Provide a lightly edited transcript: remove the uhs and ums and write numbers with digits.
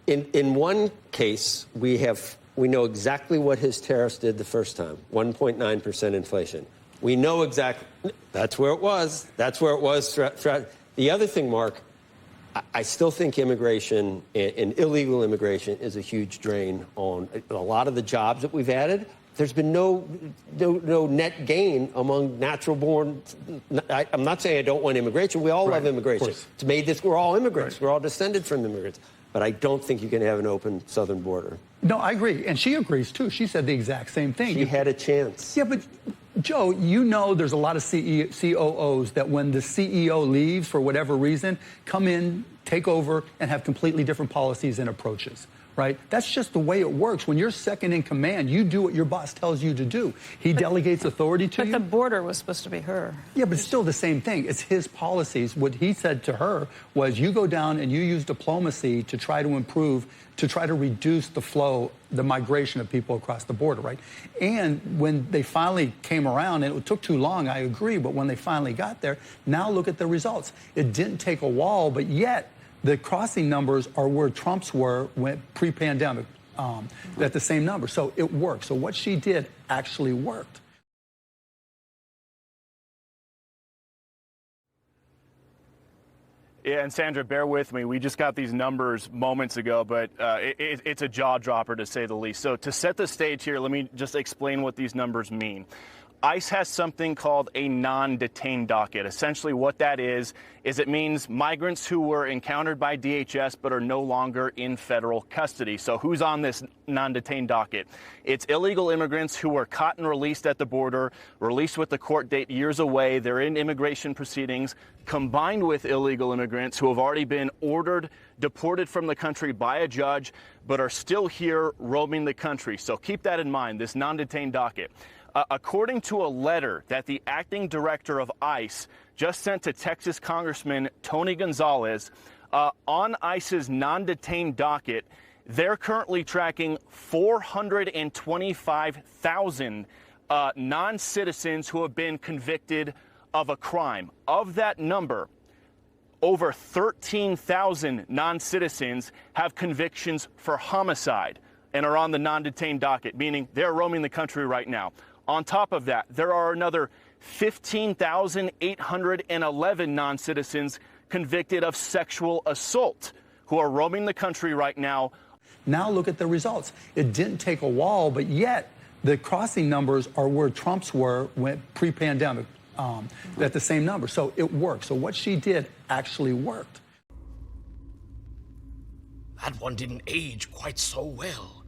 In one case, we know exactly what his tariffs did the first time, 1.9% inflation. We know exactly, that's where it was. That's where it was. The other thing, Mark, I still think immigration and illegal immigration is a huge drain on a lot of the jobs that we've added. There's been no net gain among natural-born. I'm not saying I don't want immigration. We all love immigration. It's made this. We're all immigrants. Right. We're all descended from immigrants. But I don't think you can have an open southern border. No, I agree. And she agrees, too. She said the exact same thing. She had a chance. Yeah, but, Joe, you know there's a lot of COOs that when the CEO leaves for whatever reason, come in, take over, and have completely different policies and approaches. Right? That's just the way it works. When you're second in command, you do what your boss tells you to do. He delegates authority to you. But the border was supposed to be her. Yeah, but it's still the same thing. It's his policies. What he said to her was, you go down and you use diplomacy to try to improve, to try to reduce the flow, the migration of people across the border, right? And when they finally came around, and it took too long, I agree, but when they finally got there, now look at the results. It didn't take a wall, but yet the crossing numbers are where Trump's were when pre-pandemic, at the same number. So it worked. So what she did actually worked. Yeah, and Sandra, bear with me. We just got these numbers moments ago, but it's a jaw dropper to say the least. So to set the stage here, let me just explain what these numbers mean. ICE has something called a non-detained docket. Essentially what that is it means migrants who were encountered by DHS but are no longer in federal custody. So who's on this non-detained docket? It's illegal immigrants who were caught and released at the border, released with the court date years away. They're in immigration proceedings, combined with illegal immigrants who have already been ordered, deported from the country by a judge, but are still here roaming the country. So keep that in mind, this non-detained docket. According to a letter that the acting director of ICE just sent to Texas Congressman Tony Gonzalez, on ICE's non-detained docket, they're currently tracking 425,000 non-citizens who have been convicted of a crime. Of that number, over 13,000 non-citizens have convictions for homicide and are on the non-detained docket, meaning they're roaming the country right now. On top of that, there are another 15,811 non-citizens convicted of sexual assault who are roaming the country right now. Now look at the results. It didn't take a wall, but yet the crossing numbers are where Trump's were when pre-pandemic, at the same number. So it worked. So what she did actually worked. That one didn't age quite so well.